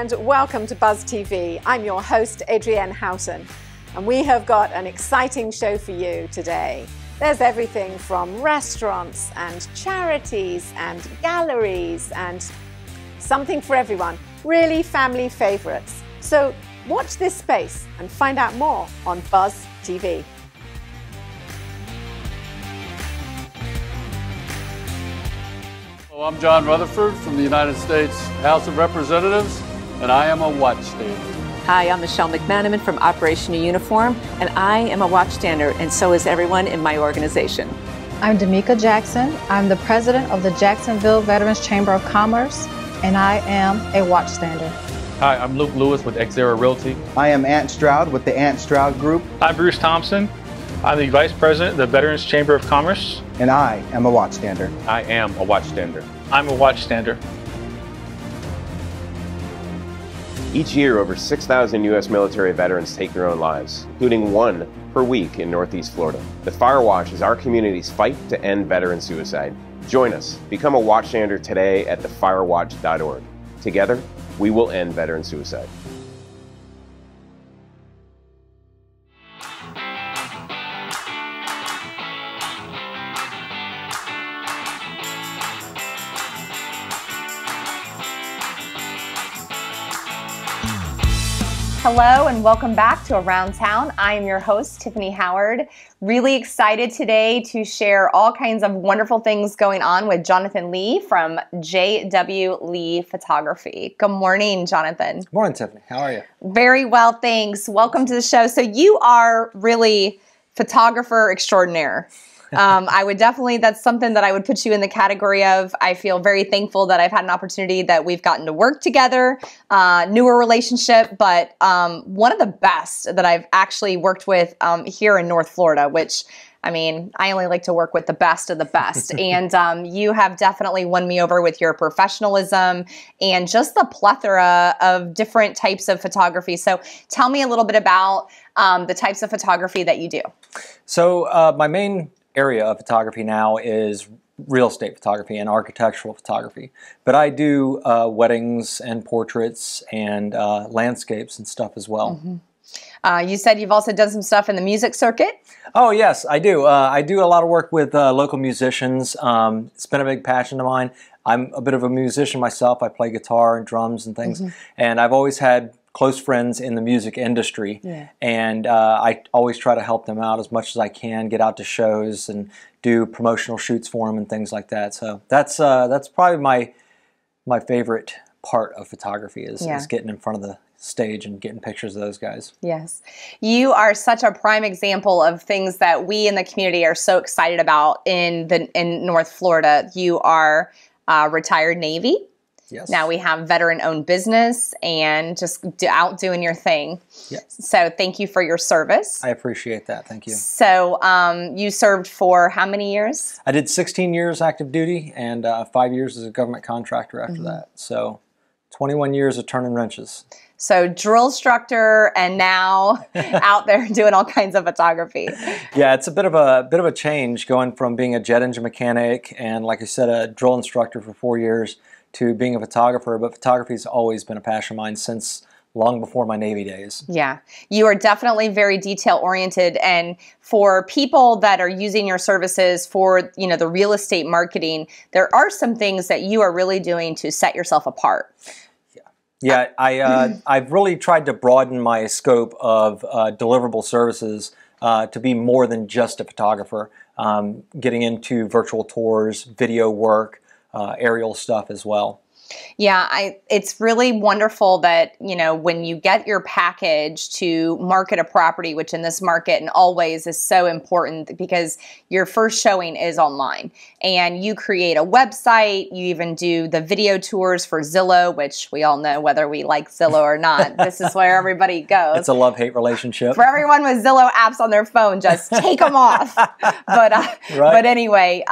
and welcome to Buzz TV. I'm your host, Adrienne Houghton, and we have got an exciting show for you today. There's everything from restaurants and charities and galleries and something for everyone, really family favorites. So watch this space and find out more on Buzz TV. Hello, I'm John Rutherford from the United States House of Representatives, and I am a watchstander. Hi, I'm Michelle McManaman from Operation Uniform, and I am a watchstander, and so is everyone in my organization. I'm Damika Jackson. I'm the president of the Jacksonville Veterans Chamber of Commerce, and I am a watchstander. Hi, I'm Luke Lewis with Xera Realty. I am Ant Stroud with the Ant Stroud Group. I'm Bruce Thompson. I'm the Vice President of the Veterans Chamber of Commerce. And I am a watchstander. I am a watchstander. I'm a watchstander. Each year, over 6,000 U.S. military veterans take their own lives, including one per week in Northeast Florida. The Fire Watch is our community's fight to end veteran suicide. Join us. Become a watchstander today at thefirewatch.org. Together, we will end veteran suicide. Hello and welcome back to Around Town. I am your host, Tiffany Howard. Really excited today to share all kinds of wonderful things going on with Jonathan Lee from JW Lee Photography. Good morning, Jonathan. Good morning, Tiffany. How are you? Very well, thanks. Welcome to the show. So you are really photographer extraordinaire. I would definitely, that's something that I would put you in the category of. I feel very thankful that I've had an opportunity that we've gotten to work together, newer relationship, but one of the best that I've actually worked with here in North Florida, which, I mean, I only like to work with the best of the best. And you have definitely won me over with your professionalism and just the plethora of different types of photography. So tell me a little bit about the types of photography that you do. So my main area of photography now is real estate photography and architectural photography, but I do weddings and portraits and landscapes and stuff as well. Mm-hmm. You said you've also done some stuff in the music circuit? Oh yes, I do. I do a lot of work with local musicians. It's been a big passion of mine. I'm a bit of a musician myself. I play guitar and drums and things, and I've always had close friends in the music industry, and I always try to help them out as much as I can, get out to shows and do promotional shoots for them and things like that. So that's probably my favorite part of photography is getting in front of the stage and getting pictures of those guys. Yes. You are such a prime example of things that we in the community are so excited about in North Florida. You are retired Navy. Yes. Now we have veteran-owned business and just out doing your thing. Yes. So thank you for your service. I appreciate that. Thank you. So you served for how many years? I did 16 years active duty and 5 years as a government contractor after that. So 21 years of turning wrenches. So drill instructor and now out there doing all kinds of photography. Yeah, it's a bit of a change going from being a jet engine mechanic and, like I said, a drill instructor for 4 years to being a photographer, but photography has always been a passion of mine since long before my Navy days. Yeah, you are definitely very detail-oriented, and for people that are using your services for, you know, the real estate marketing, there are some things that you are really doing to set yourself apart. Yeah, I've really tried to broaden my scope of deliverable services to be more than just a photographer, getting into virtual tours, video work, aerial stuff as well. Yeah, it's really wonderful that, you know, when you get your package to market a property, which in this market and always is so important because your first showing is online and you create a website, you even do the video tours for Zillow, which we all know whether we like Zillow or not. This is where everybody goes. It's a love-hate relationship. For everyone with Zillow apps on their phone, just take them off. But anyway,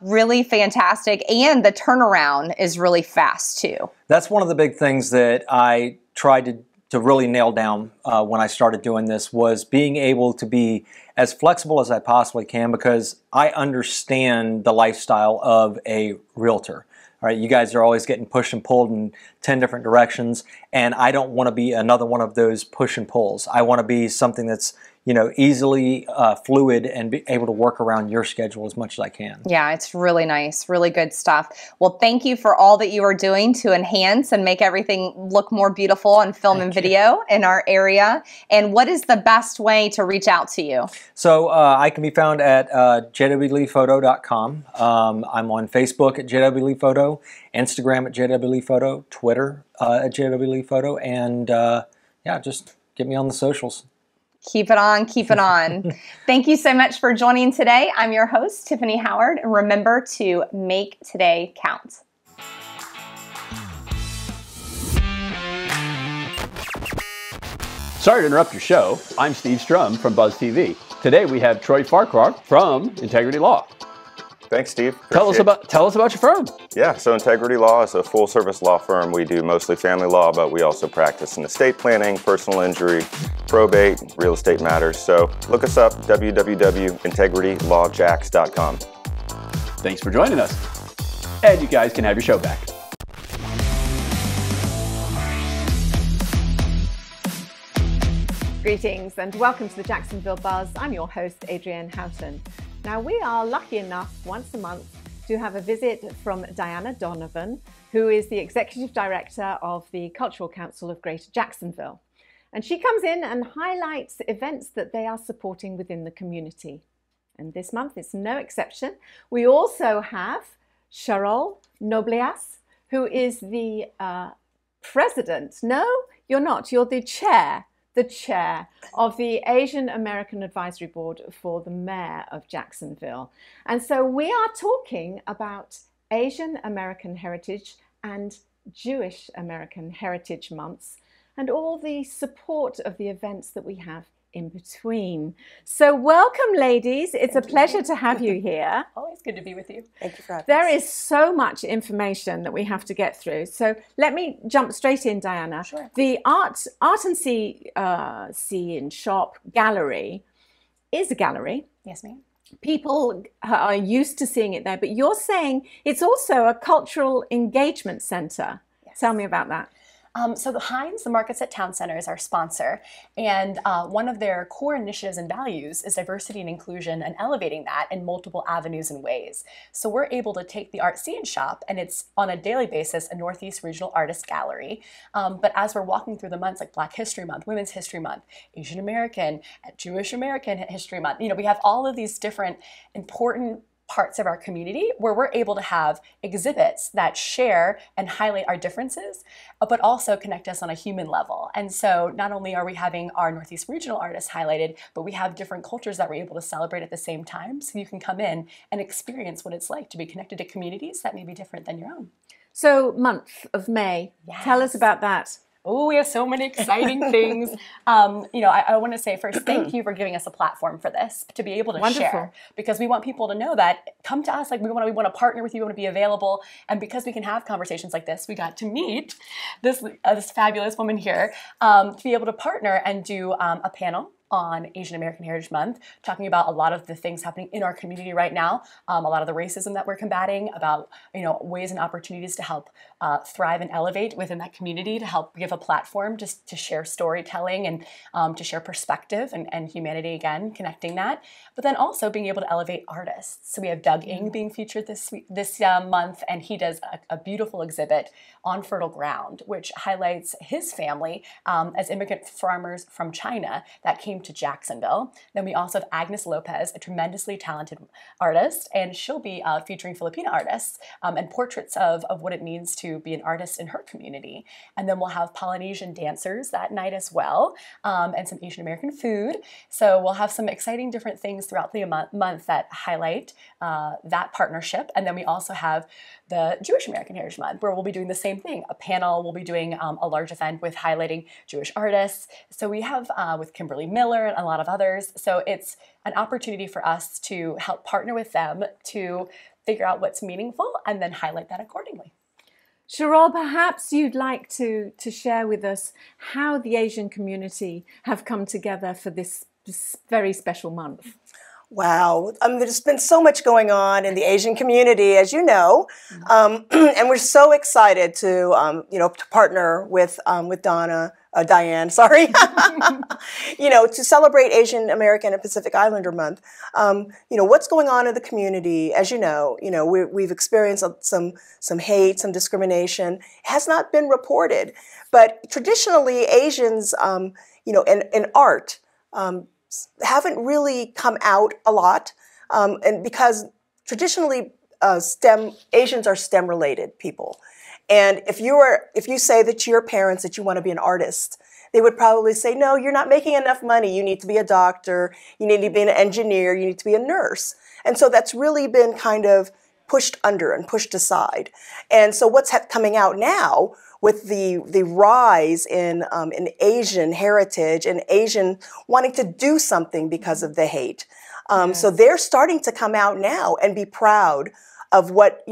really fantastic. And the turnaround is really fast too. That's one of the big things that I tried to really nail down when I started doing this was being able to be as flexible as I possibly can because I understand the lifestyle of a realtor. All right, you guys are always getting pushed and pulled in 10 different directions, and I don't want to be another one of those push and pulls. I want to be something that's, you know, easily fluid and be able to work around your schedule as much as I can. Yeah, it's really nice, really good stuff. Well, thank you for all that you are doing to enhance and make everything look more beautiful on film and video in our area. And what is the best way to reach out to you? So I can be found at jwleephoto.com. I'm on Facebook at jwleephoto, Instagram at jwleephoto, Twitter at jwleephoto, and yeah, just get me on the socials. Keep it on, keep it on. Thank you so much for joining today. I'm your host, Tiffany Howard, and remember to make today count. Sorry to interrupt your show. I'm Steve Strum from Buzz TV. Today we have Troy Farquhar from Integrity Law. Thanks, Steve. Tell us about your firm. Yeah, so Integrity Law is a full-service law firm. We do mostly family law, but we also practice in estate planning, personal injury, probate, real estate matters. So look us up, www.integritylawjax.com. Thanks for joining us. And you guys can have your show back. Greetings and welcome to the Jacksonville Buzz. I'm your host, Adrienne Houghton. Now, we are lucky enough once a month to have a visit from Diana Donovan, who is the Executive Director of the Cultural Council of Greater Jacksonville. And she comes in and highlights events that they are supporting within the community. And this month is no exception. We also have Sharol Noblias, who is the president. No, you're not. You're the chair of the Asian American Advisory Board for the Mayor of Jacksonville. And so we are talking about Asian American Heritage and Jewish American Heritage Months and all the support of the events that we have in between. So welcome, ladies. It's a pleasure to have you here. Always good to be with you. Thank you for having us. There is so much information that we have to get through. So let me jump straight in, Diana. Sure. The Art and See and Shop gallery is a gallery. Yes, ma'am. People are used to seeing it there, but you're saying it's also a cultural engagement center. Yes. Tell me about that. So the Heinz, the Markets at Town Center, is our sponsor, and one of their core initiatives and values is diversity and inclusion and elevating that in multiple avenues and ways. So we're able to take the Art See and Shop, and it's on a daily basis a Northeast Regional Artist Gallery. But as we're walking through the months like Black History Month, Women's History Month, Asian American, Jewish American History Month, you know, we have all of these different important parts of our community where we're able to have exhibits that share and highlight our differences, but also connect us on a human level. And so not only are we having our Northeast regional artists highlighted, but we have different cultures that we're able to celebrate at the same time. So you can come in and experience what it's like to be connected to communities that may be different than your own. So month of May, yes. Tell us about that. Oh, we have so many exciting things. You know, I want to say first, thank you for giving us a platform for this to be able to share, because we want people to know that come to us. Like we want to partner with you. We want to be available, and because we can have conversations like this, we got to meet this fabulous woman here to be able to partner and do a panel on Asian American Heritage Month, talking about a lot of the things happening in our community right now, a lot of the racism that we're combating, about ways and opportunities to help thrive and elevate within that community, to help give a platform just to share storytelling and to share perspective and humanity, again, connecting that, but then also being able to elevate artists. So we have Doug Ng being featured this month, and he does a beautiful exhibit on fertile ground, which highlights his family as immigrant farmers from China that came to Jacksonville. Then we also have Agnes Lopez, a tremendously talented artist, and she'll be featuring Filipino artists and portraits of what it means to be an artist in her community. And then we'll have Polynesian dancers that night as well, and some Asian American food. So we'll have some exciting different things throughout the month that highlight that partnership. And then we also have the Jewish American Heritage Month, where we'll be doing the same thing. A panel, we'll be doing a large event with highlighting Jewish artists. So we have with Kimberly Miller and a lot of others. So it's an opportunity for us to help partner with them to figure out what's meaningful and then highlight that accordingly. Sharol, perhaps you'd like to share with us how the Asian community have come together for this very special month. Wow. There's been so much going on in the Asian community, as you know, and we're so excited to, to partner with Diane, sorry, to celebrate Asian American and Pacific Islander Month. What's going on in the community, as you know, we've experienced some hate, some discrimination. It has not been reported, but traditionally Asians, in art, haven't really come out a lot, and because traditionally Asians are STEM related people, and if you say that to your parents that you want to be an artist, they would probably say, no, you're not making enough money. You need to be a doctor. You need to be an engineer. You need to be a nurse. And so that's really been kind of pushed under and pushed aside. And so what's coming out now with the rise in Asian heritage and Asian wanting to do something because of the hate. So they're starting to come out now and be proud of what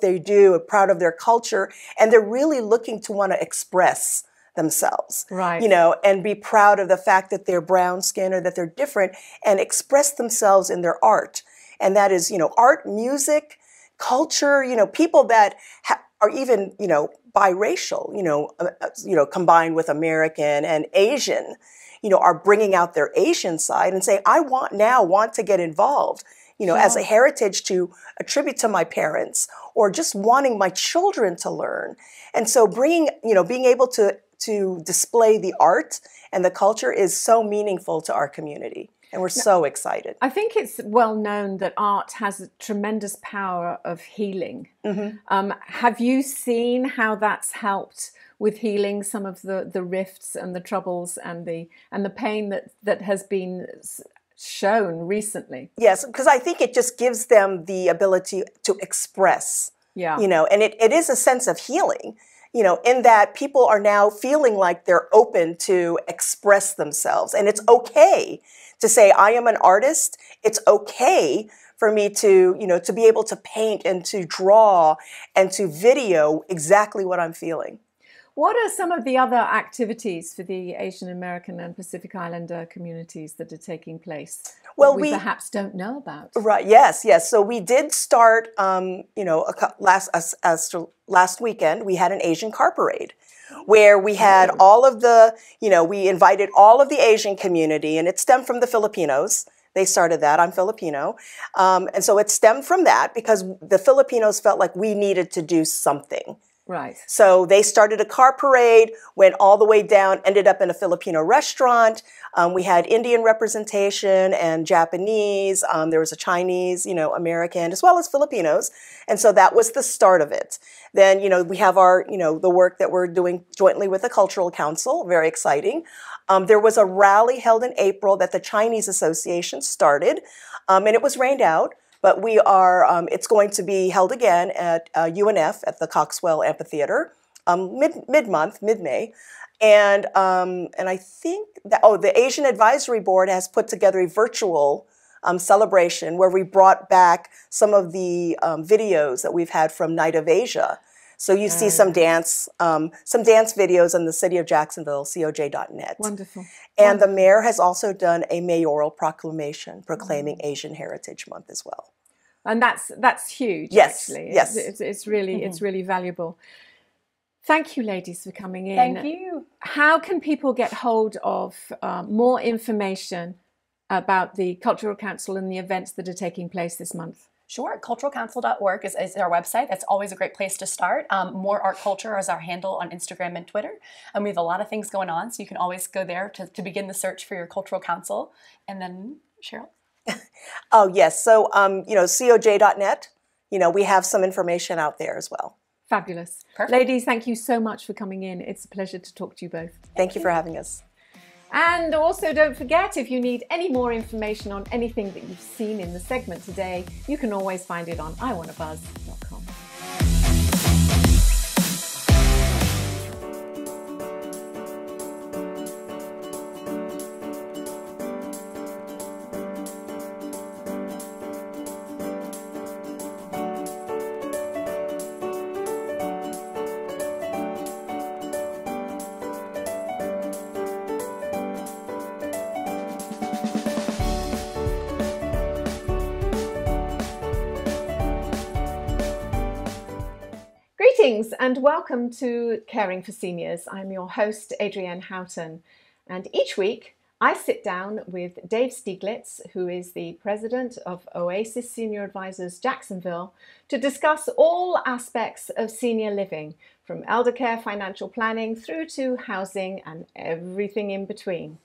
they do, proud of their culture, and they're really looking to want to express themselves, right? And be proud of the fact that they're brown skin or that they're different, and express themselves in their art. And that is, art, music, culture. People that are even, biracial, combined with American and Asian, are bringing out their Asian side and say, I want to get involved, as a heritage to attribute to my parents, or just wanting my children to learn. And so being able to display the art and the culture is so meaningful to our community. And we're so excited. I think it's well known that art has a tremendous power of healing. Mm-hmm. Have you seen how that's helped with healing some of the rifts and the troubles and the pain that has been shown recently? Yes, because I think it just gives them the ability to express. Yeah. And it is a sense of healing. In that people are now feeling like they're open to express themselves, and it's okay to say, I am an artist. It's okay for me to be able to paint and to draw and to video exactly what I'm feeling. What are some of the other activities for the Asian American and Pacific Islander communities that are taking place? Well, we perhaps don't know about. Right. Yes. So we did start, last weekend, we had an Asian car parade, where we had all of the, we invited all of the Asian community, and it stemmed from the Filipinos. They started that. I'm Filipino. And so it stemmed from that because the Filipinos felt like we needed to do something. Right. So they started a car parade, went all the way down, ended up in a Filipino restaurant. We had Indian representation and Japanese. There was a Chinese, American, as well as Filipinos. And so that was the start of it. Then, we have our, the work that we're doing jointly with the Cultural Council. Very exciting. There was a rally held in April that the Chinese Association started, and it was rained out. But we are, it's going to be held again at UNF at the Coxwell Amphitheater, mid-May. And I think that, the Asian Advisory Board has put together a virtual celebration where we brought back some of the videos that we've had from Night of Asia. So you see some dance videos in the city of Jacksonville, coj.net. Wonderful. And the mayor has also done a mayoral proclamation proclaiming Asian Heritage Month as well. And that's huge. Yes, actually. yes. It's really valuable. Thank you, ladies, for coming in. Thank you. How can people get hold of more information about the Cultural Council and the events that are taking place this month? Sure. Culturalcouncil.org is our website. That's always a great place to start. More Art Culture is our handle on Instagram and Twitter. And we have a lot of things going on, so you can always go there to begin the search for your Cultural Council. And then, Cheryl? Oh, yes. So, coj.net, we have some information out there as well. Fabulous. Perfect. Ladies, thank you so much for coming in. It's a pleasure to talk to you both. Thank you for having us. And also don't forget, if you need any more information on anything that you've seen in the segment today, you can always find it on iwannabuzz.com. Greetings and welcome to Caring for Seniors. I'm your host, Adrienne Houghton, and each week I sit down with Dave Stieglitz, who is the president of Oasis Senior Advisors Jacksonville, to discuss all aspects of senior living, from elder care, financial planning, through to housing and everything in between.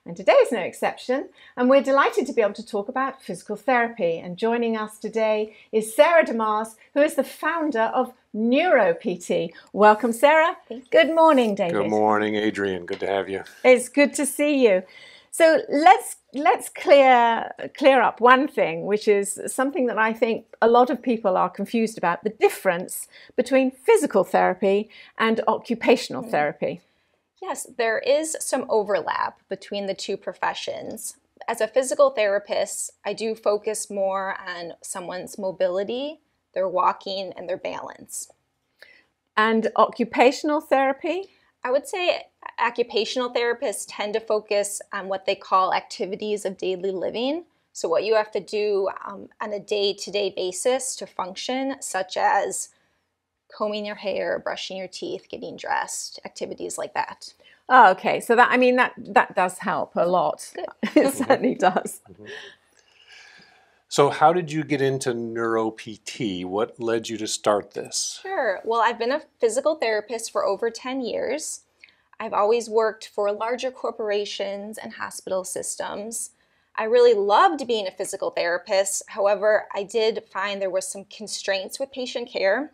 And today is no exception, and we're delighted to be able to talk about physical therapy. And joining us today is Sarah DeMars, who is the founder of NeuroPT. Welcome, Sarah. Good morning, David. Good morning, Adrienne. Good to have you. It's good to see you. So let's clear up one thing, which is something that I think a lot of people are confused about: the difference between physical therapy and occupational therapy. Yes, there is some overlap between the two professions. As a physical therapist, I do focus more on someone's mobility, their walking, and their balance. And occupational therapy? I would say occupational therapists tend to focus on what they call activities of daily living. So what you have to do on a day-to-day basis to function, such as combing your hair, brushing your teeth, getting dressed, activities like that. Oh, okay. So that does help a lot. It certainly does. So how did you get into NeuroPT? What led you to start this? Sure. Well, I've been a physical therapist for over 10 years. I've always worked for larger corporations and hospital systems. I really loved being a physical therapist. However, I did find there were some constraints with patient care.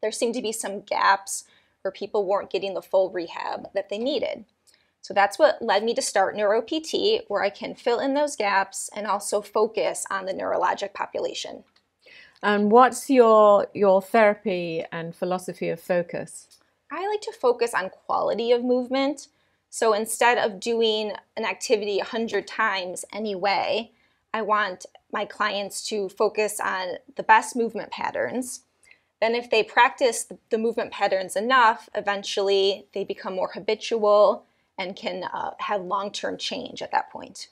There seemed to be some gaps where people weren't getting the full rehab that they needed. So that's what led me to start NeuroPT, where I can fill in those gaps and also focus on the neurologic population. And what's your therapy and philosophy of focus? I like to focus on quality of movement. So instead of doing an activity 100 times anyway, I want my clients to focus on the best movement patterns. Then if they practice the movement patterns enough, eventually they become more habitual and can have long-term change at that point.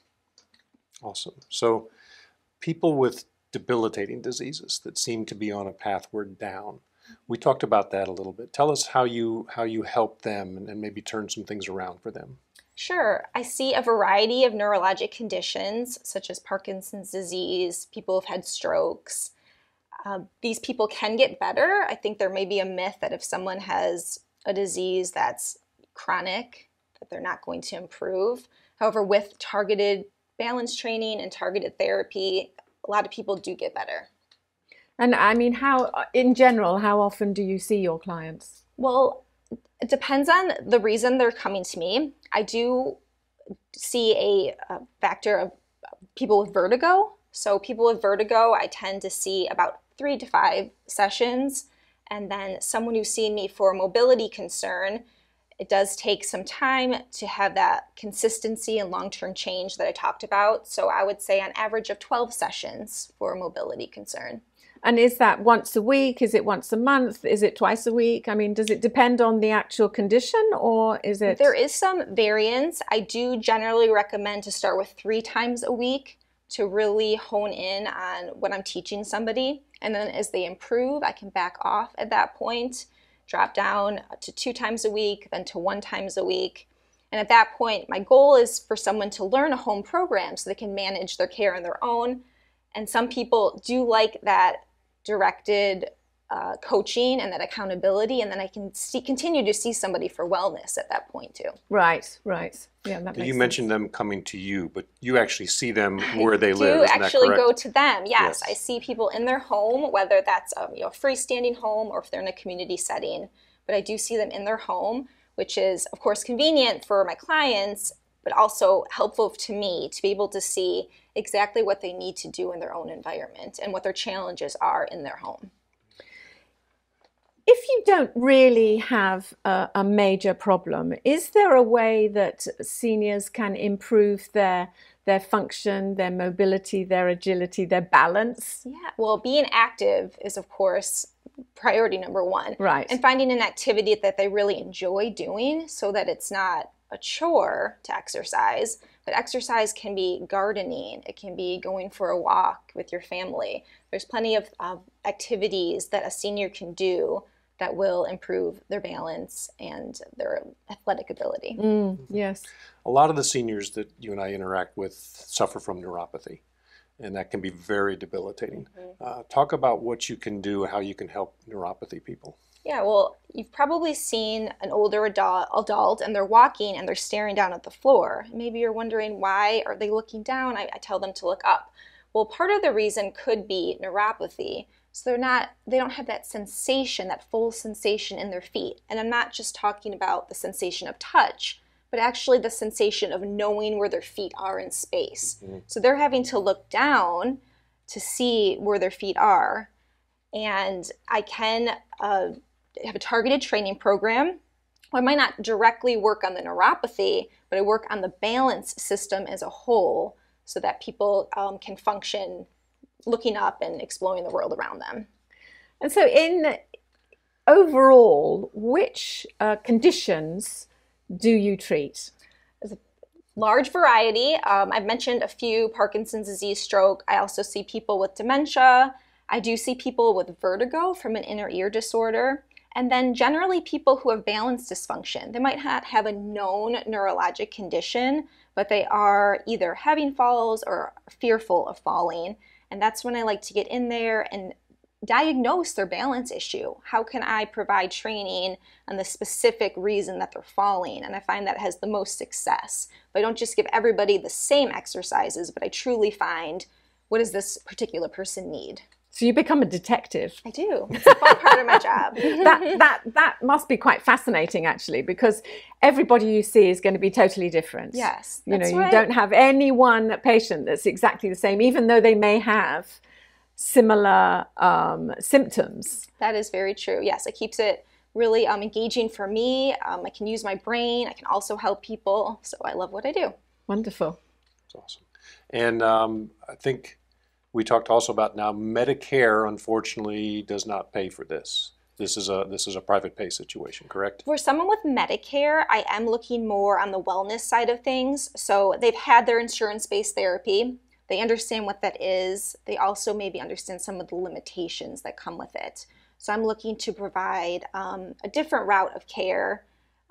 Awesome. So people with debilitating diseases that seem to be on a pathward down, we talked about that a little bit. Tell us how you help them and maybe turn some things around for them. Sure. I see a variety of neurologic conditions such as Parkinson's disease, people who've had strokes. These people can get better. I think there may be a myth that if someone has a disease that's chronic, that they're not going to improve. However, with targeted balance training and targeted therapy, a lot of people do get better. And I mean, in general, how often do you see your clients? Well, it depends on the reason they're coming to me. I do see a factor of people with vertigo. So people with vertigo, I tend to see about 3 to 5 sessions. And then someone who's seen me for a mobility concern, it does take some time to have that consistency and long-term change that I talked about. So I would say on average of 12 sessions for a mobility concern. And is that once a week? Is it once a month? Is it twice a week? I mean, does it depend on the actual condition, or is it? There is some variance. I do generally recommend to start with 3 times a week to really hone in on what I'm teaching somebody. And then as they improve, I can back off at that point, drop down to 2 times a week, then to 1 time a week. And at that point, my goal is for someone to learn a home program so they can manage their care on their own. And some people do like that directed coaching and that accountability, and then I can continue to see somebody for wellness at that point too. Right. Yeah, that makes sense. You mentioned them coming to you, but you actually see them where they live. I do actually go to them. Yes, I see people in their home, whether that's a freestanding home or if they're in a community setting. But I do see them in their home, which is of course convenient for my clients, but also helpful to me to be able to see exactly what they need to do in their own environment and what their challenges are in their home. If you don't really have a major problem, is there a way that seniors can improve their function, their mobility, their agility, their balance? Yeah, well, being active is, of course, priority number 1. Right. And finding an activity that they really enjoy doing so that it's not a chore to exercise, but exercise can be gardening, it can be going for a walk with your family. There's plenty of activities that a senior can do that will improve their balance and their athletic ability. Yes. A lot of the seniors that you and I interact with suffer from neuropathy, and that can be very debilitating. Talk about what you can do, how you can help neuropathy people. Yeah, well, you've probably seen an older adult and they're walking and they're staring down at the floor. Maybe you're wondering, why are they looking down? I tell them to look up. Well, part of the reason could be neuropathy. So they don't have that sensation, that full sensation in their feet. And I'm not just talking about the sensation of touch, but actually the sensation of knowing where their feet are in space. So they're having to look down to see where their feet are. And I can have a targeted training program. I might not directly work on the neuropathy, but I work on the balance system as a whole so that people can function looking up and exploring the world around them. And so overall, which conditions do you treat? There's a large variety. I've mentioned a few: Parkinson's disease, stroke. I also see people with dementia. I do see people with vertigo from an inner ear disorder. And then generally people who have balance dysfunction. They might not have a known neurologic condition, but they are either having falls or fearful of falling. And that's when I like to get in there and diagnose their balance issue. How can I provide training on the specific reason that they're falling? And I find that has the most success. But I don't just give everybody the same exercises, but I truly find, what does this particular person need? So you become a detective. I do. It's a fun part of my job. That must be quite fascinating, actually, because everybody you see is going to be totally different. Yes, you don't have any one patient that's exactly the same, even though they may have similar symptoms. That is very true. Yes, it keeps it really engaging for me. I can use my brain. I can also help people. So I love what I do. Wonderful. That's awesome. And I think we talked also about now Medicare, unfortunately, does not pay for this. This is a private pay situation, correct? For someone with Medicare, I am looking more on the wellness side of things. So they've had their insurance-based therapy. They understand what that is. They also maybe understand some of the limitations that come with it. So I'm looking to provide a different route of care.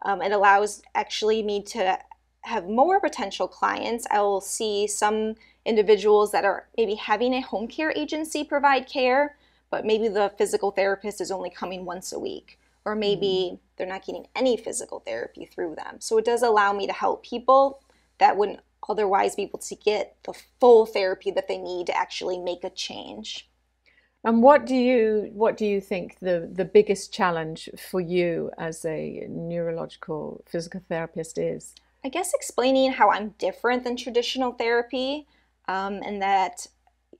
It allows actually me to have more potential clients. I will see some individuals that are maybe having a home care agency provide care, but maybe the physical therapist is only coming once a week, or maybe they're not getting any physical therapy through them. So it does allow me to help people that wouldn't otherwise be able to get the full therapy that they need to actually make a change. And what do you think the biggest challenge for you as a neurological physical therapist is? I guess explaining how I'm different than traditional therapy, and that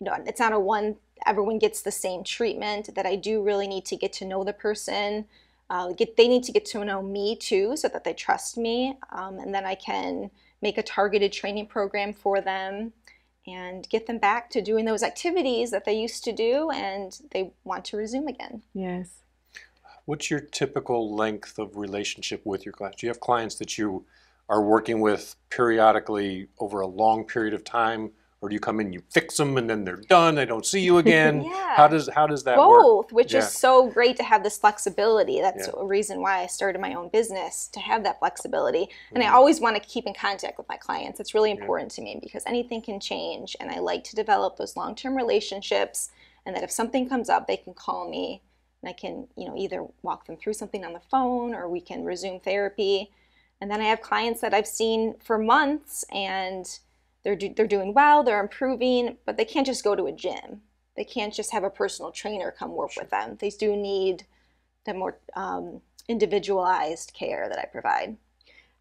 it's not everyone gets the same treatment, that I do really need to get to know the person. They need to get to know me too, so that they trust me, and then I can make a targeted training program for them and get them back to doing those activities that they used to do and they want to resume again. Yes. What's your typical length of relationship with your clients? Do you have clients that you are working with periodically over a long period of time, or do you come in, you fix them, and then they're done, they don't see you again? Yeah. How does that work? Both, which is so great to have this flexibility. That's a reason why I started my own business, to have that flexibility. And I always want to keep in contact with my clients. It's really important to me because anything can change, and I like to develop those long-term relationships, and that if something comes up, they can call me, and I can either walk them through something on the phone, or we can resume therapy. And then I have clients that I've seen for months, and they're doing well, they're improving, but they can't just go to a gym. They can't just have a personal trainer come work with them. They do need the more individualized care that I provide.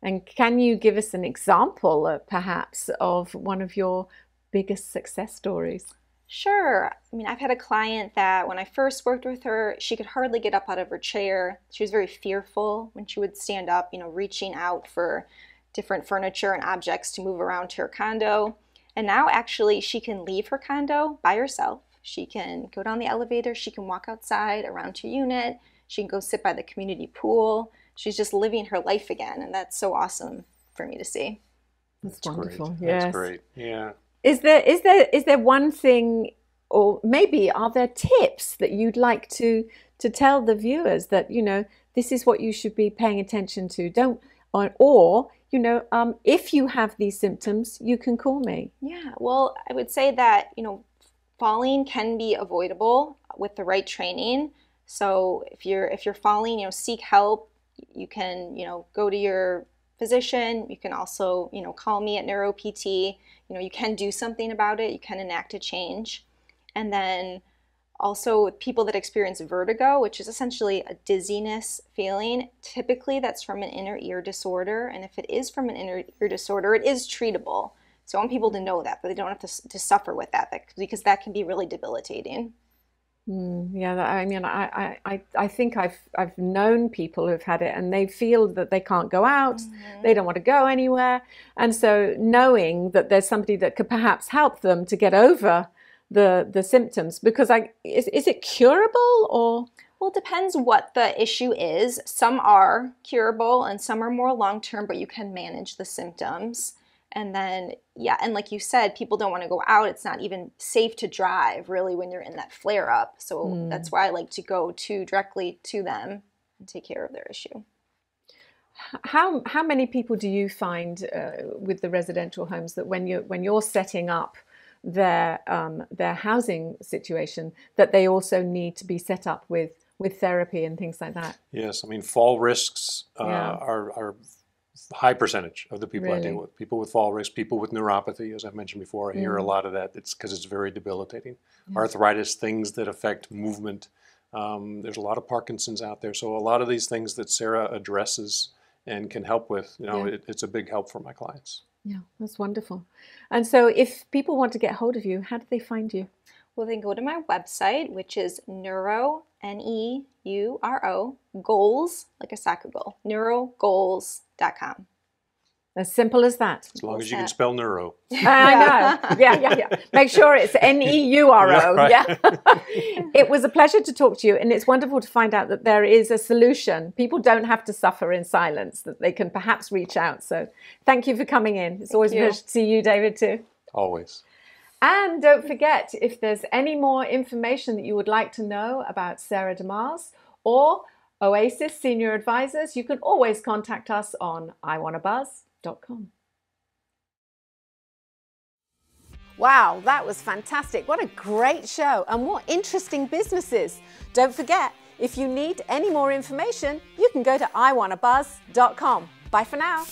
And can you give us an example, perhaps, of one of your biggest success stories? Sure. I mean, I've had a client that when I first worked with her, she could hardly get up out of her chair. She was very fearful when she would stand up, reaching out for different furniture and objects to move around to her condo. And now actually she can leave her condo by herself. She can go down the elevator. She can walk outside around her unit. She can go sit by the community pool. She's just living her life again. And that's so awesome for me to see. That's wonderful. Great. Yes. That's great. Yeah. Is there one thing, or maybe are there tips that you'd like to to tell the viewers that, you know, this is what you should be paying attention to. Or, you know, if you have these symptoms, you can call me. Yeah, well, I would say that, you know, falling can be avoidable with the right training. So if you're falling, you know, seek help. You can, you know, go to your physician. You can also, you know, call me at NeuroPT. You know, you can do something about it. You can enact a change. And then also with people that experience vertigo, which is essentially a dizziness feeling, typically that's from an inner ear disorder. And if it is from an inner ear disorder, it is treatable. So I want people to know that, but they don't have to suffer with that, because that can be really debilitating. Yeah, I mean, I think I've known people who've had it, and they feel that they can't go out, they don't want to go anywhere, and so knowing that there's somebody that could perhaps help them to get over the symptoms, because is it curable or? Well, it depends what the issue is. Some are curable and some are more long-term, but you can manage the symptoms. And then, yeah, and like you said, people don't want to go out. It's not even safe to drive, really, when you're in that flare-up. So that's why I like to go directly to them and take care of their issue. How many people do you find with the residential homes that when you're setting up their housing situation, that they also need to be set up with therapy and things like that? Yes, I mean, fall risks are high percentage of the people I deal with. People with fall risk, people with neuropathy, as I mentioned before. I hear a lot of that. It's because it's very debilitating. Arthritis, things that affect movement. There's a lot of Parkinson's out there. So a lot of these things that Sarah addresses and can help with, you know, it's a big help for my clients. Yeah, that's wonderful. And so if people want to get hold of you, how do they find you? Well, they can go to my website, which is neuro, N-E-U-R-O, goals, like a soccer goal, neurogoals.com. As simple as that. As long as you can spell neuro. I know. Yeah. Make sure it's N-E-U-R-O. Yeah, right. It was a pleasure to talk to you, and it's wonderful to find out that there is a solution. People don't have to suffer in silence, that they can perhaps reach out. So thank you for coming in. It's always a pleasure to see you, David, too. Always. And don't forget, if there's any more information that you would like to know about Sarah DeMars or Oasis Senior Advisors, you can always contact us on iwannabuzz.com. Wow, that was fantastic. What a great show, and what interesting businesses. Don't forget, if you need any more information, you can go to iwannabuzz.com. Bye for now.